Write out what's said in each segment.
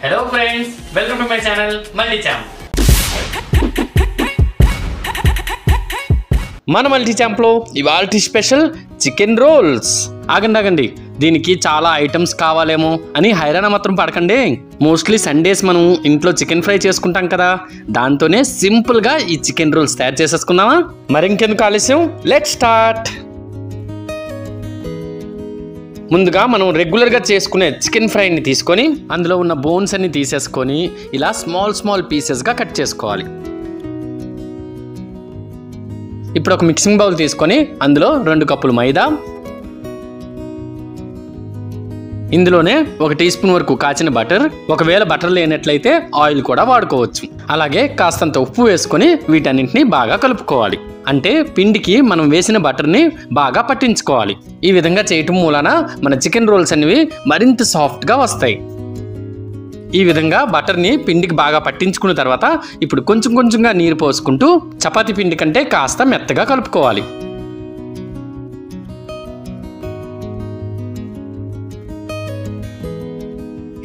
Hello friends, welcome to my channel Multi-Champ. మన Multi-Champ లో ఇవాల్టి స్పెషల్ చికెన్ రోల్స్. ఆగండి దీనికి చాలా ఐటమ్స్ కావాలేమో అని హైరాణ మాత్రం పడకండి. మోస్ట్లీ సండేస్ మనం ఇంట్లో చికెన్ ఫ్రై చేసుకుంటాం కదా, దాంతోనే సింపుల్ గా ఈ చికెన్ రోల్స్ తయారు చేసేసుకుందామా? మరి ఇంకెందుకు ఆలస్యం, లెట్స్ స్టార్ట్. ముందుగా మనం రెగ్యులర్గా చేసుకునే చికెన్ ఫ్రైని తీసుకొని అందులో ఉన్న బోన్స్ అన్ని తీసేసుకొని ఇలా స్మాల్ పీసెస్గా కట్ చేసుకోవాలి. ఇప్పుడు ఒక మిక్సింగ్ బౌల్ తీసుకొని అందులో 2 కప్పులు మైదా, ఇందులోనే 1 టీ స్పూన్ వరకు కాచిన బటర్, ఒకవేళ బటర్ లేనట్లయితే ఆయిల్ కూడా వాడుకోవచ్చు. అలాగే కాస్తంత ఉప్పు వేసుకొని వీటన్నింటినీ బాగా కలుపుకోవాలి. అంటే పిండికి మనం వేసిన బటర్ని బాగా పట్టించుకోవాలి. ఈ విధంగా చేయటం మూలన మన చికెన్ రోల్స్ అనేవి మరింత సాఫ్ట్గా వస్తాయి. ఈ విధంగా బటర్ని పిండికి బాగా పట్టించుకున్న తర్వాత ఇప్పుడు కొంచెంగా నీరు పోసుకుంటూ చపాతీ పిండి కంటే కాస్త మెత్తగా కలుపుకోవాలి.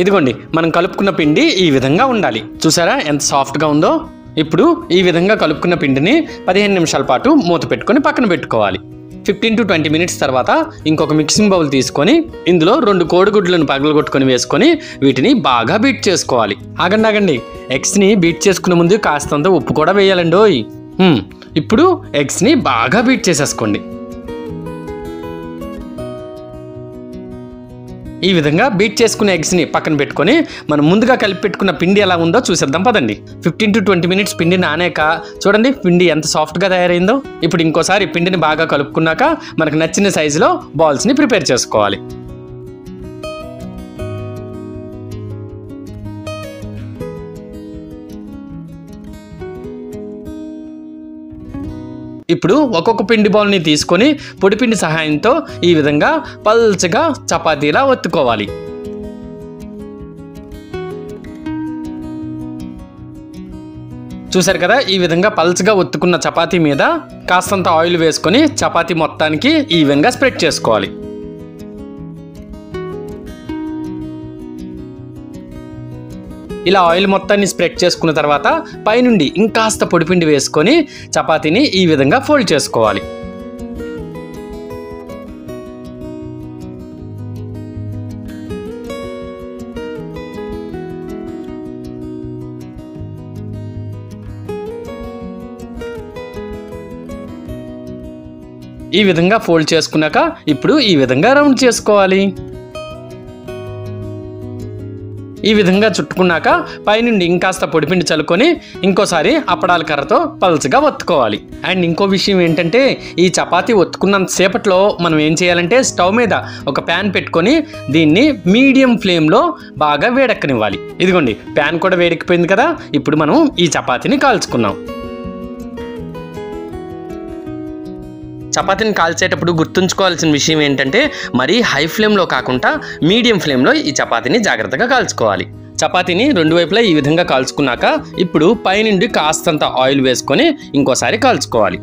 ఇదిగోండి, మనం కలుపుకున్న పిండి ఈ విధంగా ఉండాలి. చూసారా ఎంత సాఫ్ట్గా ఉందో? ఇప్పుడు ఈ విధంగా కలుపుకున్న పిండిని 15 నిమిషాల పాటు మూత పెట్టుకొని పక్కన పెట్టుకోవాలి. 15 to 20 మినిట్స్ తర్వాత ఇంకొక మిక్సింగ్ బౌల్ తీసుకొని ఇందులో 2 కోడిగుడ్లను పగలగొట్టుకొని వేసుకొని వీటిని బాగా బీట్ చేసుకోవాలి. ఆగండి, ఎగ్స్ని బీట్ చేసుకునే ముందు కాస్తంత ఉప్పు కూడా వేయాలండి. ఇప్పుడు ఎగ్స్ని బాగా బీట్ చేసేసుకోండి. ఈ విధంగా బీట్ చేసుకున్న ఎగ్స్ని పక్కన పెట్టుకొని మనం ముందుగా కలిపి పెట్టుకున్న పిండి ఎలా ఉందో చూసేద్దాం పదండి. 15 to 20 మినిట్స్ పిండి నానాక చూడండి పిండి ఎంత సాఫ్ట్గా తయారైందో. ఇప్పుడు ఇంకోసారి పిండిని బాగా కలుపుకున్నాక మనకు నచ్చిన సైజులో బాల్స్ని ప్రిపేర్ చేసుకోవాలి. ఇప్పుడు ఒక్కొక్క పిండి బాల్ని తీసుకొని పొడిపిండి సహాయంతో ఈ విధంగా పల్చగా చపాతీలా ఒత్తుకోవాలి. చూసారు కదా, ఈ విధంగా పల్చగా ఒత్తుకున్న చపాతీ మీద కాస్తంత ఆయిల్ వేసుకొని చపాతీ మొత్తానికి ఈవెన్గా స్ప్రెడ్ చేసుకోవాలి. ఇలా ఆయిల్ మొత్తాన్ని స్ప్రెడ్ చేసుకున్న తర్వాత పైనుండి ఇంకాస్త పొడిపిండి వేసుకొని చపాతీని ఈ విధంగా ఫోల్డ్ చేసుకోవాలి. ఈ విధంగా ఫోల్డ్ చేసుకున్నాక ఇప్పుడు ఈ విధంగా రౌండ్ చేసుకోవాలి. ఈ విధంగా చుట్టుకున్నాక పైనుండి ఇంకాస్త పొడిపిండి చల్లుకొని ఇంకోసారి అప్పడాల కర్రతో పల్చగా ఒత్తుకోవాలి. అండ్ ఇంకో విషయం ఏంటంటే, ఈ చపాతీ ఒత్తుకున్నంత సేపట్లో మనం ఏం చేయాలంటే స్టవ్ మీద ఒక ప్యాన్ పెట్టుకొని దీన్ని మీడియం ఫ్లేమ్లో బాగా వేడెక్కనివ్వాలి. ఇదిగోండి, ప్యాన్ కూడా వేడెక్కిపోయింది కదా. ఇప్పుడు మనం ఈ చపాతీని కాల్చుకుందాం. చపాతీని కాల్చేటప్పుడు గుర్తుంచుకోవాల్సిన విషయం ఏంటంటే, మరీ హై ఫ్లేమ్లో కాకుండా మీడియం ఫ్లేమ్లో ఈ చపాతీని జాగ్రత్తగా కాల్చుకోవాలి. చపాతీని 2 వైపులా ఈ విధంగా కాల్చుకున్నాక ఇప్పుడు పైనుండి కాస్తంత ఆయిల్ వేసుకొని ఇంకోసారి కాల్చుకోవాలి.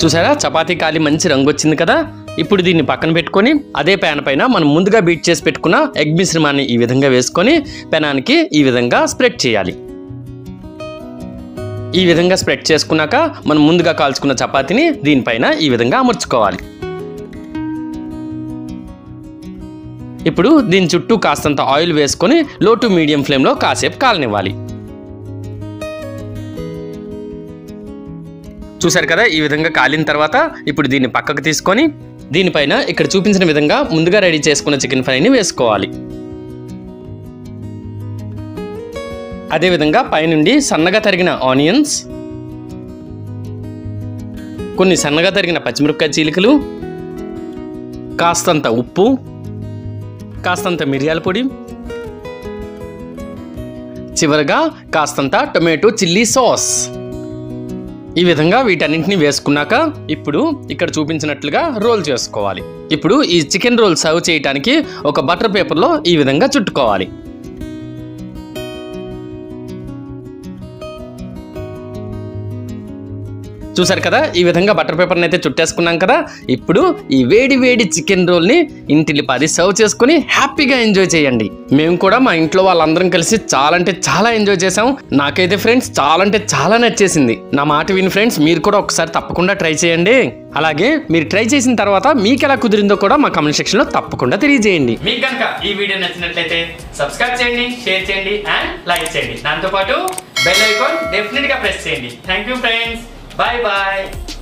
చూసారా, చపాతీ కాలి మంచి రంగు వచ్చింది కదా. ఇప్పుడు దీన్ని పక్కన పెట్టుకొని అదే ప్యాన్ పైన మనం ముందుగా బీట్ చేసి పెట్టుకున్న ఎగ్ మిశ్రమాన్ని ఈ విధంగా వేసుకొని పెనానికి ఈ విధంగా స్ప్రెడ్ చేయాలి. ఈ విధంగా స్ప్రెడ్ చేసుకున్నాక మనం ముందుగా కాల్చుకున్న చపాతీని దీనిపైన ఈ విధంగా అమర్చుకోవాలి. ఇప్పుడు దీని చుట్టూ కాస్తంత ఆయిల్ వేసుకొని లో టు మీడియం ఫ్లేమ్లో కాసేపు కాలనివ్వాలి. చూసారు కదా, ఈ విధంగా కాలిన తర్వాత ఇప్పుడు దీన్ని పక్కకు తీసుకొని దీనిపైన ఇక్కడ చూపించిన విధంగా ముందుగా రెడీ చేసుకున్న చికెన్ ఫ్రైని వేసుకోవాలి. అదేవిధంగా పైనుండి సన్నగా తరిగిన ఆనియన్స్, కొన్ని సన్నగా తరిగిన పచ్చిమిరపకాయ చీలికలు, కాస్తంత ఉప్పు, కాస్తంత మిరియాల పొడి, చివరగా కాస్తంత టొమాటో చిల్లీ సాస్. ఈ విధంగా వీటన్నింటినీ వేసుకున్నాక ఇప్పుడు ఇక్కడ చూపించినట్లుగా రోల్ చేసుకోవాలి. ఇప్పుడు ఈ చికెన్ రోల్ సర్వ్ చేయడానికి ఒక బటర్ పేపర్లో ఈ విధంగా చుట్టుకోవాలి. చూసారు కదా, ఈ విధంగా బటర్ పేపర్ని అయితే చుట్టేసుకున్నాం కదా. ఇప్పుడు ఈ వేడి వేడి చికెన్ రోల్ని ఇంటిల్లిపాది సర్వ్ చేసుకుని హ్యాపీగా ఎంజాయ్ చేయండి. మేము కూడా మా ఇంట్లో వాళ్ళందరం కలిసి చాలా అంటే చాలా ఎంజాయ్ చేసాం. నాకైతే ఫ్రెండ్స్ చాలా అంటే చాలా నచ్చేసింది. నా మాట విని ఫ్రెండ్స్ మీరు కూడా ఒకసారి తప్పకుండా ట్రై చేయండి. అలాగే మీరు ట్రై చేసిన తర్వాత మీకు ఎలా కుదిరిందో కూడా మా కామెంట్ సెక్షన్ లో తప్పకుండా తెలియజేయండి. మీకు కనుక ఈ వీడియో నచ్చినట్లయితే సబ్స్క్రైబ్ చేయండి, షేర్ చేయండి అండ్ లైక్ చేయండి. దాంతో పాటు బెల్ ఐకాన్ డెఫినెట్ గా ప్రెస్ చేయండి. Thank you friends. Bye bye.